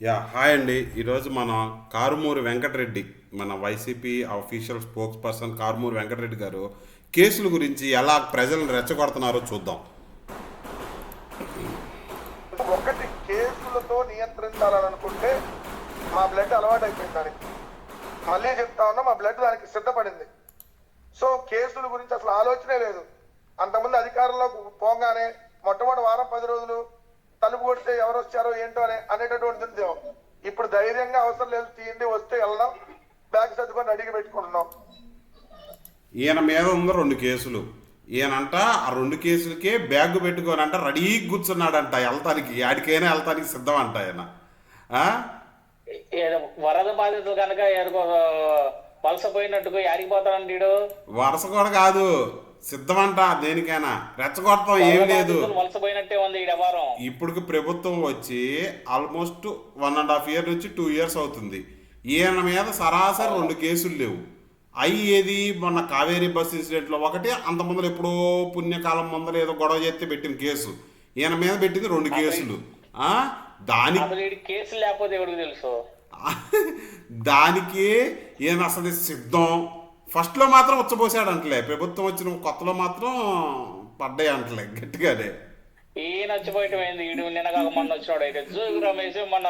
Hi అండి. ఈరోజు మన కారుమూరి వెంకటరెడ్డి, మన YCP official spokesperson Karumuri Venkatareddy గారు కేసుల గురించి ఎలా ప్రజలను రెచ్చగొడుతున్నారో చూద్దాం. ఒకటి కేసులతో నియంత్రించాలని అనుకుంటే మా బ్లడ్ అలవాటు అయిపోయింది దానికి. మళ్ళీ చెప్తా ఉన్నా, మా బ్లడ్ దానికి సిద్ధపడింది. సో కేసుల గురించి అసలు ఆలోచనే లేదు. అంతకుముందు అధికారంలో పోగానే మొట్టమొదటి వారం 10 రోజులు తలుపు కొడితే ఎవరు వచ్చారో ఏంటో అనేటటువంటి ఉంది. ఇప్పుడు ధైర్యంగా అవసరం లేదు, తీయండి, వస్తే వెళ్దాం, బ్యాగ్ సర్దుకొని రెడీగా పెట్టుకుంటున్నాం. ఈయన మీద ఉన్న 2 కేసులు. ఈయనంట ఆ 2 కేసులకే బ్యాగ్ పెట్టుకోనంట రెడీ కూర్చున్నాడంట. వెళ్తానికి ఆడికైనా వెళ్తానికి సిద్ధం అంట ఆయన. వరద బాధితులు కనుక వలస పోయినట్టుగా యాడికిపోతాడండి వీడు. వరుస కూడా కాదు, సిద్ధమంట దేనికైనా. రెచ్చగొడతాం ఏం లేదు. వలస పోయినట్టే ఉంది ఈ వ్యవహారం. ఇప్పుడు ప్రభుత్వం వచ్చి ఆల్మోస్ట్ 1.5 years నుంచి 2 years అవుతుంది. ఈయన మీద సరాసరి 2 కేసులు లేవు. అవి ఏది మొన్న కావేరీ బస్ ఇన్సిడెంట్లో ఒకటి, అంత ముందర ఎప్పుడో పుణ్యకాలం ముందర ఏదో గొడవ చేస్తే పెట్టిన కేసు. ఈయన మీద పెట్టింది 2 కేసులు. దానికి కేసులు లేకపోతే ఎవరికి తెలుసు. దానికి ఈయన అసలు సిద్ధం. ఫస్ట్లో మాత్రం ఉచ్చబోసాడంటలే, ప్రభుత్వం వచ్చిన కొత్తలో మాత్రం పడ్డాయి అంటలే గట్టిగానే. ఈయన వచ్చిపోయటం ఏంది, వీడు నిన్న కాక మొన్న వచ్చినాడు. అయితే జోగి రమేష్ మన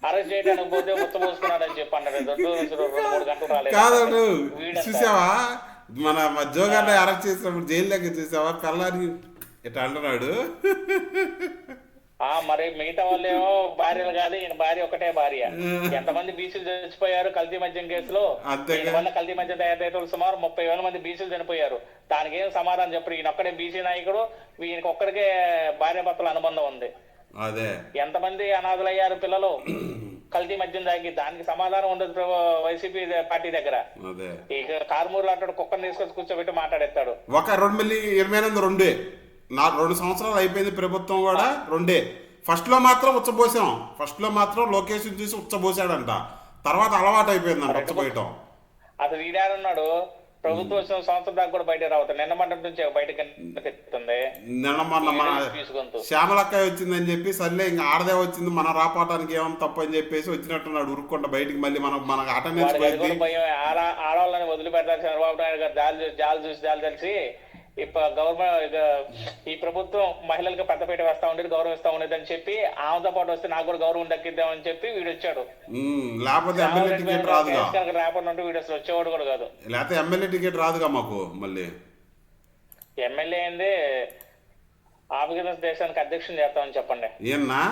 అరెస్ట్ చేయడానికి పోతే ఉచ్చబోసుకున్నాడు అని చెప్పి అన్నాడు. 2-3 గంటలు రాలేదు. కాదు, చూసావా మన జోగాన్ని అరెస్ట్ చేసినప్పుడు జైలు దగ్గర చూసావా, పిల్లాని ఇట్లా అంటున్నాడు. మరి మిగతా వాళ్ళేమో భార్యలు కాదు, ఈయన భార్య ఒకటే భార్య. ఎంతమంది బీసీలు చచ్చిపోయారు కల్తీ మద్యం కేసులో. వల్ల కల్తీ మద్యం తయారు సుమారు 30,000 మంది బీసీలు చనిపోయారు. దానికి ఏం సమాధానం చెప్పరు. ఈయన ఒక్కడే బీసీ నాయకుడు, ఈయనకి ఒక్కడికే భార్య భర్తల అనుబంధం ఉంది. అదే ఎంతమంది అనాథులయ్యారు పిల్లలు కల్తీ మద్యం తాగి. దానికి సమాధానం ఉండదు వైసీపీ పార్టీ దగ్గర. ఇక కారుమూరులో అంటాడు, కుక్కను తీసుకొచ్చి కూర్చోబెట్టి మాట్లాడేస్తాడు. ఒక 2 సంవత్సరాలు అయిపోయింది ప్రభుత్వం కూడా 2. ఫస్ట్లో మాత్రం ఉచ్చబోసాం. ఫస్ట్లో మాత్రం లొకేషన్ చూసి ఉచ్చబోసాడంట. తర్వాత అలవాటు అయిపోయిందంట ఉచ్చబోయటం. అసలు ఈడాడున్నాడు. ప్రభుత్వం వచ్చిన సంవత్సరం దాకా కూడా బయట రావుతాడు. నిన్న మండలం నుంచి బయటకి నిన్న మొన్న మన శ్యామలక్కాయ వచ్చిందని చెప్పి, సర్లే ఇంకా ఆడదే వచ్చింది మనం రాపోవటానికి ఏమన్నా తప్పు అని చెప్పేసి వచ్చినట్టున్నాడు ఉరుక్కుంటా బయటికి. మళ్ళీ మనకు అటెండెన్స్ ఆడవాళ్ళని వదిలిపెట్టాలి చంద్రబాబు నాయుడు గారు. జాలు తెలిసి గవర్నమెంట్ ఈ ప్రభుత్వం మహిళలకు పెద్దపీట వేస్తా ఉండేది, గౌరవిస్తా ఉండేది అని చెప్పి ఆమెతో పాటు వస్తే నాకు కూడా గౌరవం దక్కిద్దామని చెప్పి వీడు వచ్చాడు. లేకపోతే ఎమ్మెల్యే టికెట్ రాదుగా. రేపటి వీడు అసలు వచ్చేవాడు కూడా కాదు. లేకపోతే ఎమ్మెల్యే టికెట్ రాదుగా మాకు. మళ్ళీ ఎమ్మెల్యే ఏంది, ఆఫ్ఘనిస్తాన్ దేశానికి అధ్యక్షుని చేస్తామని చెప్పండి. ఏమన్నా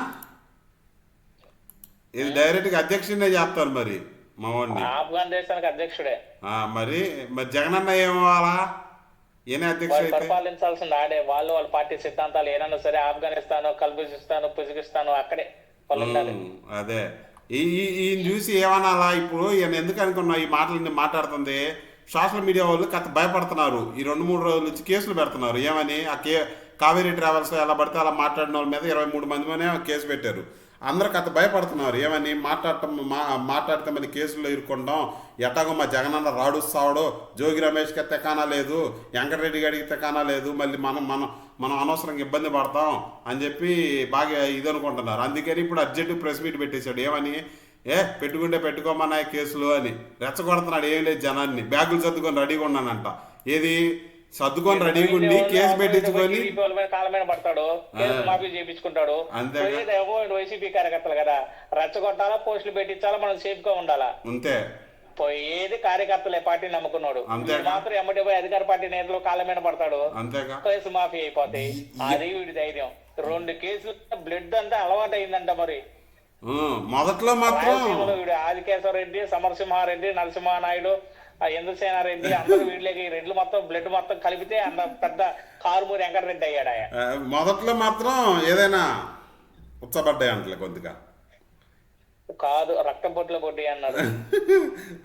ఇది డైరెక్ట్ గా అధ్యక్షుడే చేస్తారు మరి మా వాడిని. ఆఫ్ఘన్ దేశానికి అధ్యక్షుడే. మరి జగనన్న ఏమవ్వాలా? పరిపాలించాల్సింది ఆడే. వాళ్ళ పార్టీ సిద్ధాంతాలు ఏనన్నా సరే, ఆఫ్ఘనిస్తాను కల్పిస్తాను పుసిగిస్తాను అక్కడే వాళ్ళు ఉండాలి. అదే ఈయన చూసి ఏమనాలా? ఇప్పుడు ఈయన ఎందుకు అనుకున్నా ఈ మాటలన్నీ మాట్లాడుతుంది. సోషల్ మీడియా వాళ్ళు కథ భయపడుతున్నారు. ఈ 2-3 రోజుల నుంచి కేసులు పెడుతున్నారు. ఏమని కావేరీ ట్రావెల్స్ ఎలా పడితే అలా మాట్లాడిన వాళ్ళ మీద 23 మంది మీద కేసు పెట్టారు. అందరూ కథ భయపడుతున్నారు. ఏమని మాట్లాడితే మళ్ళీ కేసుల్లో ఇరుక్కుంటాం, ఎట్టాగో మా జగనన్న రాడు సావడు, జోగి రమేష్కి తెకానా లేదు, వెంకటరెడ్డి గారికి తెకానా లేదు, మళ్ళీ మనం అనవసరంగా ఇబ్బంది పడతాం అని చెప్పి బాగా ఇది అనుకుంటున్నారు. అందుకని ఇప్పుడు అర్జెంటు ప్రెస్ మీట్ పెట్టేశాడు. ఏమని పెట్టుకుంటే పెట్టుకోమన్నా కేసులు అని రెచ్చగొడుతున్నాడు. ఏం లేదు, జనాన్ని బ్యాగులు సర్దుకొని రెడీగా ఉన్నానంట. ఏది సర్దుకొని రెడీగా ఉండి కేసు పెట్టించుకొని కాలమైన పడతాడు, మాఫీ చేయించుకుంటాడు. వైసీపీ కార్యకర్తలు కదా, రెచ్చగొట్టాలా, పోస్టులు పెట్టించాలా, మనం సేఫ్ గా ఉండాలా. అంతే. పోయేది కార్యకర్తలే, పార్టీ నమ్ముకున్నాడు. మాత్రం ఎమ్మటి పోయి అధికార పార్టీ నేతలు కాలమైన పడతాడు, కేసు మాఫీ అయిపోతాయి. అది వీడి ధైర్యం. 2 కేసులు బ్లడ్ అంతా అలవాటు అయిందంట. మరి మొదట్లో మాత్రం ఆదికేశ్వరరెడ్డి, సమరసింహారెడ్డి, నరసింహానాయుడు, ఇంద్రసేనారెడ్డి అందరూ వీళ్ళకి రెడ్లు మొత్తం బ్లడ్ మొత్తం కలిపితే అంత పెద్ద కారుమూరి వెంకటరెడ్డి అయ్యాడు. మొదట్లో మాత్రం ఏదైనా ఉచ్చబడ్డాయి అంటలే కొద్దిగా. కాదు, రక్తం పొట్ల పొడ్డి అన్నాడు.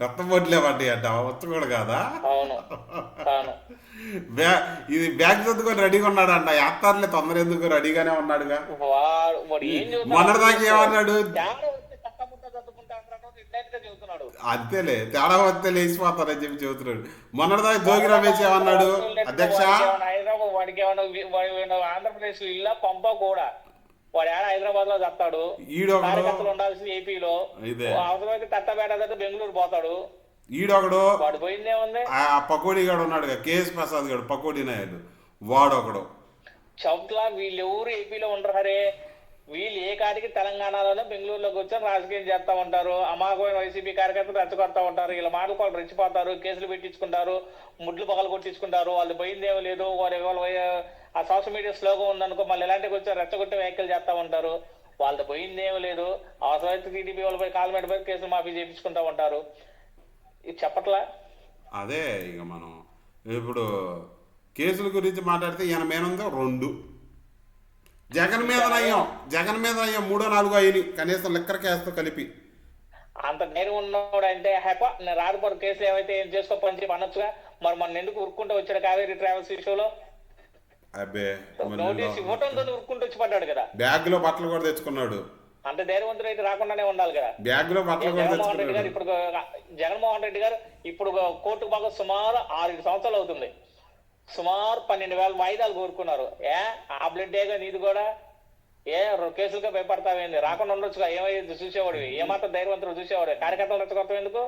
రక్తం పొట్లే పడ్డాయి అంట, ఉచ్చ కూడా కాదా? అవును. ఇది బ్యాగ్ చదువుకొని రెడీగా ఉన్నాడు అంట. యాత్రలే తొందర ఎందుకు, రెడీగానే ఉన్నాడుగా. మొన్నటిదాకా ఏమన్నాడు, అంతేలే తేడా వస్తే లేచిపోతారని చెప్పి చెబుతున్నాడు. మొన్నటిదాకా జోగి రమేష్ ఏమన్నాడు, అధ్యక్ష వాడికి ఆంధ్రప్రదేశ్ ఇల్లా పంప కూడా వాడు ఏడ హైదరాబాద్ లో చస్తాడు, ఈడొకడు కార్యకర్తలు ఉండాల్సింది ఏపీలో, ఇదే అవసరమైతే తట్టబేట బెంగళూరు పోతాడు. ఈడొకడు వాడు పోయిందేముంది? ఆ పకోడీ గాడు ఉన్నాడు కేఎస్ ప్రసాద్ గాడు పకోడీ నాయుడు వాడొకడు. చౌట్లా వీళ్ళెవరు ఏపీలో ఉండరు. హరే వీళ్ళు ఏ కాడికి తెలంగాణలోనే బెంగళూరులో కూర్చొని రాజకీయం చేస్తా ఉంటారు. అమాయకమైన వైసీపీ కార్యకర్తలు రెచ్చగొడతా ఉంటారు. వీళ్ళ మాటలు వాళ్ళు రెచ్చిపోతారు, కేసులు పెట్టించుకుంటారు, ముడ్లు పగలు కొట్టించుకుంటారు. వాళ్ళు పోయిందేమో లేదు, ఆ సోషల్ మీడియా స్లోగా ఉందనుకో మళ్ళీ ఇలాంటివి వచ్చి రెచ్చగొట్టే వ్యాఖ్యలు చేస్తా ఉంటారు. వాళ్ళతో పోయిందేమో లేదు, అవసరమైతే టీడీపీ వాళ్ళపై కాలు మీద పోయి కేసులు మాఫీ చేయించుకుంటా ఉంటారు. ఇది చెప్పట్లా? అదే ఇక మనం ఇప్పుడు కేసుల గురించి మాట్లాడితే ఈయన మేనందో 2, జగన్ మీద నయ్యం 3, 4 అయ్యి కనీసం లెక్కర కేసుతో కలిపి. అంత నేను ఉన్నాడు అంటే హ్యాపా నేను రాజపూర్ కేసులు ఏమైతే ఏం చేసుకోపని చెప్పి అనొచ్చుగా. మరి మన ఎందుకు ఉరుక్కుంటూ వచ్చాడు కావేరీ ట్రావెల్స్ ఇష్యూలో? అబ్బే నోటీస్ ఇవ్వటంతో ఉరుక్కుంటూ వచ్చి పడ్డాడు కదా. బ్యాగ్ లో బట్టలు కూడా తెచ్చుకున్నాడు. అంటే ధైర్యవంతులు అయితే రాకుండానే ఉండాలి కదా. బ్యాగ్ లో బట్టలు కూడా జగన్మోహన్ రెడ్డి గారు తెచ్చుకున్నాడు. జగన్మోహన్ రెడ్డి గారు ఇప్పుడు కోర్టుకు బాగా సుమారు 6 సంవత్సరాలు అవుతుంది. సుమారు 12,000 వాయిదాలు కోరుకున్నారు. ఆ బ్లడ్డేగా నీది కూడా కేసులుగా భయపడతావేంది? రాకుండా ఉండొచ్చుగా. ఏమైంది చూసేవాడు? ఏమాత్రం ధైర్యవంతులు చూసేవాడు? కార్యకర్తలు రెచ్చగొడతాం ఎందుకు?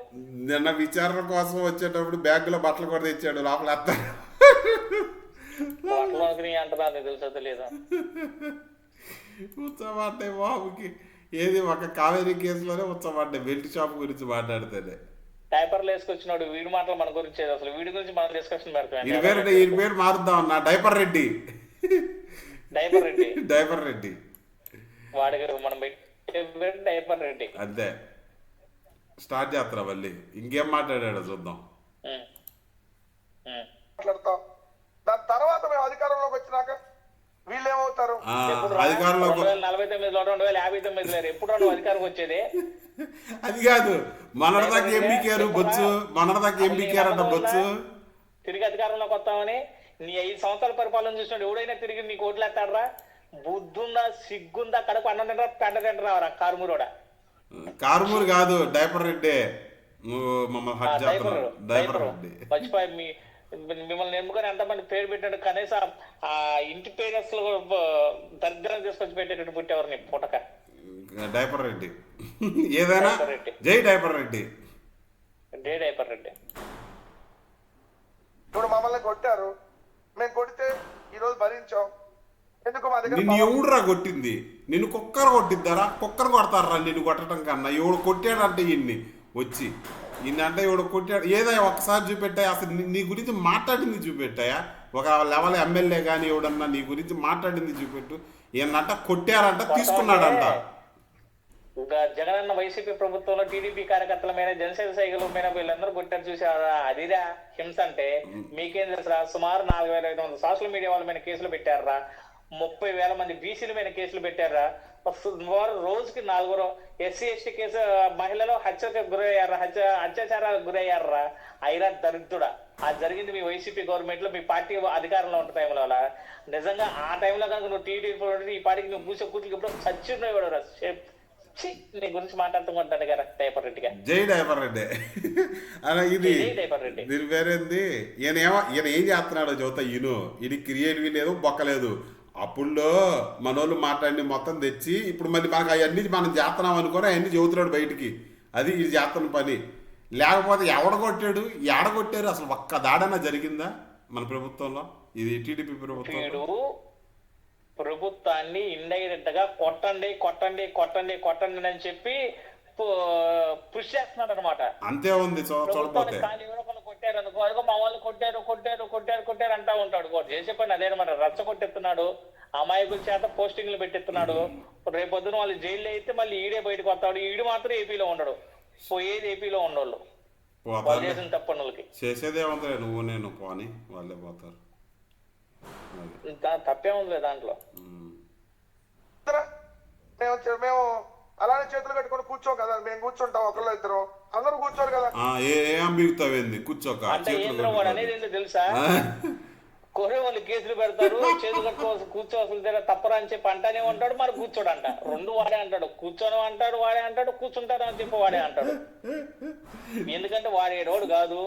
నిన్న విచారణ కోసం వచ్చేటప్పుడు బ్యాగ్ లో బట్టలు కూడా తెచ్చాడు లోపల అంటున్నారు, తెలుసా తెలియదు. ఉచ్చబడ్డాయి బాబుకి. ఏది ఒక కావేరీ కేసులోనే ఉచ్చబడ్డాయి బెల్ట్ షాప్ గురించి మాట్లాడితేనే. డైపర్లు వేసుకొచ్చినాడు. వీడి మాటలు మన గురించి, అసలు వీడి గురించి మనం డిస్కషన్ పెడతాం. ఈ పేరు మారుద్దాం అన్న, డైపర్ రెడ్డి. డైపర్ రెడ్డి వాడికి మనం డైపర్ రెడ్డి. అంతే స్టార్ట్ చేస్తారా మళ్ళీ? ఇంకేం మాట్లాడాడో చూద్దాం. మాట్లాడతాం. దాని తర్వాత మేము అధికారంలోకి వచ్చినాక వీళ్ళు ఏమవుతారు? అధికారంలో 2049లో 2059 లేరు. ఎప్పుడు అధికారం వచ్చేది? అది కాదు, మనదాకా ఎంపీకేరు బొచ్చు, మనదాకా ఎంపీకేర్ అంట బొచ్చు. తిరిగి అధికారంలోకి వస్తామని నీ 5 సంవత్సరాల పరిపాలన చూసినాడు ఎవడైనా తిరిగి నీకు ఓట్లు వేస్తాడరా? బుద్ధుందా, సిగ్గుందా? కడుపు అన్నం తింటారా, పెంట తింటారా? కారుమూరోడా? కారుమూరు కాదు, డైపర్ రెడ్డి. మమ్మల్ని హట్ చేస్తున్నాడు. డైపర్ రెడ్డి మర్చిపోయి మిమ్మల్ని ఎన్నుకొని ఎంతమంది పేరు పెట్టాడు? కనీసం ఆ ఇంటి పేరెస్ దరిద్రం తీసుకొచ్చి పెట్టేటట్టు పుట్టేవారు నీ పుటక. డైపర్ రెడ్డి ఏదైనా జై డైపర్ రెడ్డి. డైపర్ రెడ్డి ఇప్పుడు మమ్మల్ని కొట్టారు, మేము కొడితే ఈరోజు భరించాం. ఎందుకు మా దగ్గర నిన్ను ఎవడురా కొట్టింది? నిన్ను కుక్కర్ కొట్టిద్దారా? కుక్కర్ కొడతారా నిన్ను కొట్టడం కన్నా? ఎవడు కొట్టాడంటే ఇన్ని వచ్చి ఇన్నంటే ఎవడు కొట్టాడు? ఏదైనా ఒక్కసారి చూపెట్టాయి? అసలు నీ గురించి మాట్లాడింది చూపెట్టాయా? ఒక లెవెల్ ఎమ్మెల్యే కానీ ఎవడన్నా నీ గురించి మాట్లాడింది చూపెట్టు. ఈయనంట కొట్టారంట, తీసుకున్నాడంట. జగనన్న వైసీపీ ప్రభుత్వంలో టీడీపీ కార్యకర్తల మీద, జనసేన సైకిల్ మీద వీళ్ళందరూ కొట్టారు చూసారా? అదిరా హింస అంటే. మీకేం తెలుసురా? సుమారు 4,500 సోషల్ మీడియా వాళ్ళ మీద కేసులు పెట్టారా? 30,000 మంది బీసీల మీద కేసులు పెట్టారా? రోజుకి 4 ఎస్సీ ఎస్టీ కేసు, మహిళలు హత్యకు గురయ్యారా, అత్యాచారాలకు గురయ్యారా? అయినా దరిద్రుడా, అది జరిగింది మీ వైసీపీ గవర్నమెంట్ లో, మీ పార్టీ అధికారంలో ఉన్న టైంలో. నిజంగా ఆ టైంలో కనుక నువ్వు టీడీపీ ఈ పార్టీకి నువ్వు కూర్చో కూతురికి ఇప్పుడు చచ్చిపోయాడు. నీ గురించి మాట్లాడుతుంటాను కదా డైపర్ రెడ్డిగా. జై డైపర్ రెడ్డి. ఇది దీని పేరేంది? ఈయన ఏం చేస్తున్నాడో చదువుతా. ఇది క్రియేటివ్ లేదు, బొక్కలేదు. అప్పుడులో మనోళ్ళు మాట్లాడి మొత్తం తెచ్చి ఇప్పుడు మళ్ళీ మనకు అవన్నీ మనం చేస్తున్నాం అనుకోని అవన్నీ చెబుతున్నాడు బయటికి. అది ఇది చేస్తున్న పని. లేకపోతే ఎవడ కొట్టాడు, ఏడ కొట్టారు? అసలు ఒక్క దాడన్నా జరిగిందా మన ప్రభుత్వంలో? ఇది టీడీపీ ప్రభుత్వం. ప్రభుత్వాన్ని ఇండైరెక్ట్ గా కొట్టండి కొట్టండి కొట్టండి కొట్టండి అని చెప్పి పుష్ చేస్తున్నాడు అనమాట. అంతే ఉంది. చూడపోతే కొట్టారు అనుకో, అదిగో మా వాళ్ళు కొట్టారు కొట్టారు కొట్టారు కొట్టారు అంటా ఉంటాడు. చేసే పని అదేనమాట. రచ్చ కొట్టెత్తున్నాడు, అమాయకుల చేత పోస్టింగ్లు పెట్టిస్తున్నాడు. రేపొద్దున వాళ్ళు జైల్లో అయితే మళ్ళీ ఈడే బయటకు వస్తాడు. ఈడు మాత్రం ఏపీలో ఉండడు, పోయేది ఏపీలో ఉండోళ్ళు. వాళ్ళు చేసిన తప్పనులకి చేసేదేమంటారు? నువ్వు నేను పోని వాళ్ళే పోతారు. తప్పే ఉంది దాంట్లో. మేము అలానే చేతులు కట్టుకొని కూర్చోం కదా. మేము కూర్చుంటాం, ఒకళ్ళు ఇద్దరు, అందరూ కూర్చోరు కదా. ఏం బిగుతావేంది కూర్చోక? అంటే ఏంద్ర వాడు అనేది ఏంటో తెలుసా? కోరే వాళ్ళు కేసులు పెడతారు, చేతులు కట్టుకోవాల్సి కూర్చోవలసిన దగ్గర తప్పరా అని చెప్పి అంటానే ఉంటాడు, మరి కూర్చోడంట. రెండు వాడే అంటాడు, కూర్చొని అంటాడు వాడే అంటాడు, కూర్చుంటాడు అని చెప్పి వాడే అంటాడు. ఎందుకంటే వాడే రోడ్డు కాదు,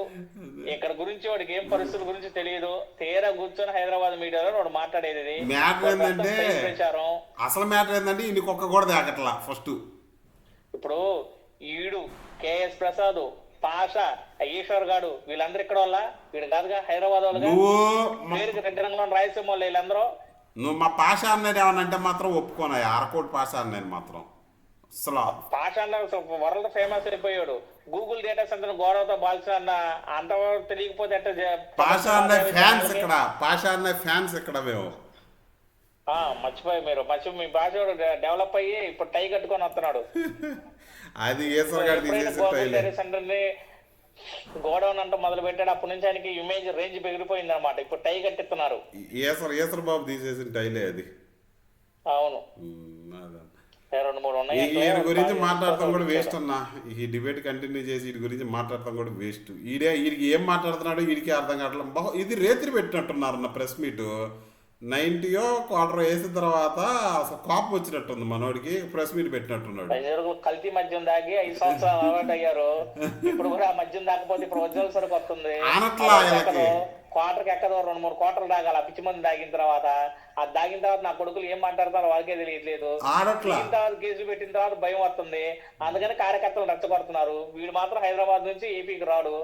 ఇక్కడ గురించి వాడికి ఏం పరిస్థితుల గురించి తెలియదు. తీరా కూర్చొని హైదరాబాద్ మీడియాలో వాడు మాట్లాడేది మ్యాటర్ ఏంటంటే, ప్రచారం. అసలు మ్యాటర్ ఏంటంటే ఈయన కుక్క కూడా దాకట్లా ఫస్ట్. ఇప్పుడు ఈడు కేఎస్ ప్రసాద్, పాషా, ఈశ్వర్ గాడు వీళ్ళందరూ ఇక్కడ వల్ల, వీడు కాదుగా హైదరాబాద్ వాళ్ళుగా, పేరుకి రెడ్డి రంగంలో రాయలసీమ వాళ్ళు వీళ్ళందరూ. నువ్వు మా పాషా అన్నది ఏమనంటే మాత్రం ఒప్పుకోనా, అరకోటి పాషా అన్నది మాత్రం అసలు. పాషా అన్న వరల్డ్ ఫేమస్ అయిపోయాడు. గూగుల్ డేటా సెంటర్ గౌరవతో బాల్సిన అన్న అంతవరకు తెలియకపోతే ఎట్లా. పాషా అన్న ఫ్యాన్స్ ఇక్కడ, పాషా అన్న ఫ్యాన్స్ ఇక్కడ మేము. మర్చిపోయి మీరు మీ భాష డెవలప్ అయ్యి ఇప్పుడు టై కట్టుకొని వస్తున్నాడు. అది ఈశ్వర్ గారు తీసేసి గోడౌన్ అంటూ మొదలు పెట్టాడు. అప్పటి నుంచి ఆయనకి ఇమేజ్ రేంజ్ పెరిగిపోయింది అనమాట. ఇప్పుడు టై కట్టిస్తున్నారు. ఈశ్వర్ బాబు తీసేసిన టైలే అది. అవును, 2-3 ఉన్నాయి. ఈయన గురించి మాట్లాడతాం కూడా వేస్ట్ అన్నా. ఈ డిబేట్ కంటిన్యూ చేసి వీడి గురించి మాట్లాడతాం కూడా వేస్ట్. వీడికి ఏం మాట్లాడుతున్నాడో వీడికి అర్థం కావట్లేదు. ఇది రేత్రి పెట్టినట్టున్నారు అన్న ప్రెస్ మీట్. 90 క్వార్టర్ వేసిన తర్వాత అసలు కాపు వచ్చినట్టుంది మనోడికి. ప్రెస్ మీట్ పెట్టినట్టున్నాడు. కల్తీ మద్యం దాగి 5 సంవత్సరాలు అలవాటు అయ్యారు. ఇప్పుడు కూడా ఆ మద్యం దాకపోతే ఇప్పుడు ఒరిజినల్ సరుకు వస్తుంది. క్వార్టర్కి ఎక్కదో 2-3 క్వార్టర్లు తాగాలి. పిచ్చి మంది తాగిన తర్వాత, అది తాగిన తర్వాత నా కొడుకులు ఏం మాట్లాడతారో వాళ్ళకే తెలియట్లేదు. తాగిన తర్వాత కేసులు పెట్టిన తర్వాత భయం వస్తుంది. అందుకని కార్యకర్తలు రెచ్చగొడుతున్నారు. వీడు మాత్రం హైదరాబాద్ నుంచి ఏపీకి రాడు.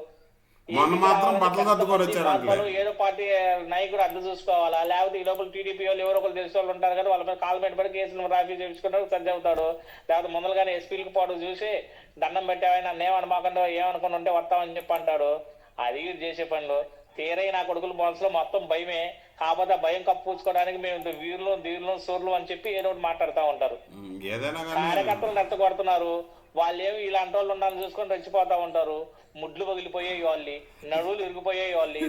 ఏదో పార్టీ నాయకుడు అడ్డు చూసుకోవాలా, లేకపోతే ఈ లోపల టీడీపీ వాళ్ళు ఎవరో ఒకరు తెలిసిన వాళ్ళు ఉంటారు కదా, వాళ్ళ మీద కాలు పెట్టుబడి కేసులు రాఫీ చేయించుకుంటారు, సజ్జ అవుతాడు. లేకపోతే ముందుగానే ఎస్పీలకు పోవడం చూసి దండం పెట్టావని నన్ను ఏమనుకోకుండా ఏమనుకుని ఉంటే వస్తామని చెప్పి అంటాడు. అది చేసే పనులు. తీరై నా కొడుకుల మనసులో మొత్తం భయమే. కాకపోతే భయం కప్పుకోవడానికి మేము వీరులు దీరులు సూర్లు అని చెప్పి ఏదో ఒకటి మాట్లాడుతూ ఉంటారు. కార్యకర్తలు రెచ్చగొడుతున్నారు. వాళ్ళేమి ఇలాంటి వాళ్ళు ఉండాలని చూసుకొని రెచ్చిపోతా ఉంటారు. ముడ్లు పగిలిపోయేవి వాళ్ళు, నడువులు ఇరిగిపోయేవి వాళ్ళు,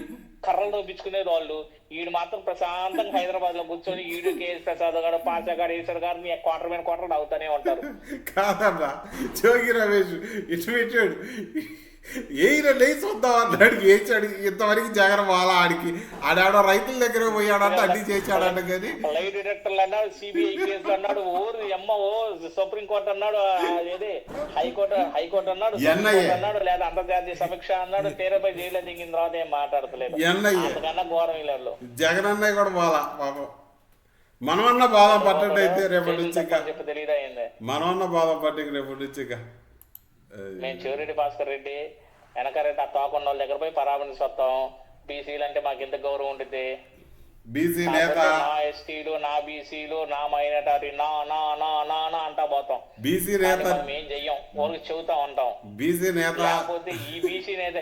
కర్రలు తోపించుకునేది వాళ్ళు. ఈడు మాత్రం ప్రశాంతంగా హైదరాబాద్ లో కూర్చొని ఈడు కేఎస్ ప్రసాద్ గారు, పాషా గారు, ఈశ్వర్ గారు క్వార్టర్ మీద క్వార్టర్ అవుతానే ఉంటారు. కాదన్నా జోగి రమేష్ ఇటు పెట్టాడు. ఏయినా లేచి వద్దాం అన్నాడు, వేసాడు. ఇంతవరకు జగన్ వాళ్ళ ఆడికి ఆడాడో రైతుల దగ్గర పోయాడంటే అన్ని చేశాడంట. కానీ లైవ్ డిటెక్టర్లు అన్నాడు, సిబిఐ కేసులు అన్నాడు, సుప్రీం కోర్టు అన్నాడు, అదేది హైకోర్టు అన్నాడు, అన్నాడు, లేదా అంతర్జాతీయ సమీక్ష అన్నాడు. తీరపై జైల్లో దిగిన తర్వాత ఏం మాట్లాడతలేదు. అంతకన్నా ఘోరం వీళ్ళు. జగన్ అన్నయ్య కూడా బాలా పాపం. మనమన్నా బాధం పట్టండి అయితే రేపటి నుంచి చెప్పి తెలియదా ఏంది, మనమన్నా బాధం పట్టి రేపటి నుంచి. మేము చెవిరెడ్డి భాస్కర్ రెడ్డి వెనకరైతే ఆ తోకుండా వాళ్ళ దగ్గర పోయి పరామర్శించి వస్తాం. బీసీలు అంటే మాకు ఎంత గౌరవం ఉంటుంది. బీసీ నేత, నా ఎస్టీలు, నా బీసీలు, నా మైనారిటీ, నా నా నా నా నా అంటా పోతాం. బీసీ నేత మేం చెయ్యం, వాళ్ళకి చెబుతా ఉంటాం. బీసీ నేత లేకపోతే ఈ బీసీ నేత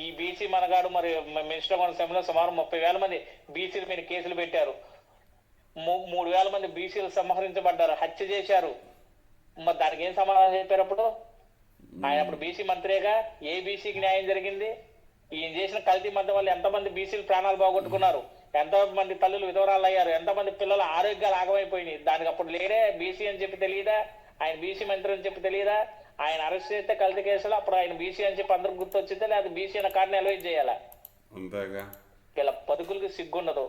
ఈ బీసీ మనగాడు మరి మినిస్టర్ కోనసీమలో సుమారు 30,000 మంది బీసీల మీద కేసులు పెట్టారు. 3,000 మంది బీసీలు సంహరించబడ్డారు, హత్య చేశారు. మరి దానికి ఏం సమాధానం చెప్పారు అప్పుడు? ఆయన అప్పుడు బీసీ మంత్రిగా. ఏ బీసీకి న్యాయం జరిగింది? ఈయన చేసిన కల్తీ మధ్య వల్ల ఎంతమంది బీసీలు ప్రాణాలు పోగొట్టుకున్నారు, ఎంతో మంది తల్లులు విధవరాలు అయ్యారు, ఎంతమంది పిల్లల ఆరోగ్యాలు ఆగమైపోయినాయి. దానికి అప్పుడు లేడే బీసీ అని చెప్పి తెలియదా? ఆయన బీసీ మంత్రి అని చెప్పి తెలియదా? ఆయన అరెస్ట్ చేస్తే కల్తీ కేసులో అప్పుడు ఆయన బీసీ అని చెప్పి అందరికి గుర్తు వచ్చిందే, లేదా బీసీ అన్న కార్డుని ఎలవేట్ చేయాలా? ఇలా బతుకులకి సిగ్గుండదు.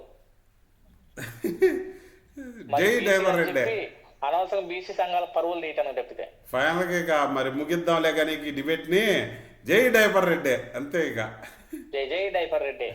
అనవసరం బీసీ సంఘాల పరువులు తీయటానికి తప్పితే. ఫైనల్ గా మరి ముగిద్దాంలే కానీ ఈ డిబేట్ ని. జై డైపర్ రెడ్డి అంతే ఇక. జై జై డైపర్ రెడ్డి.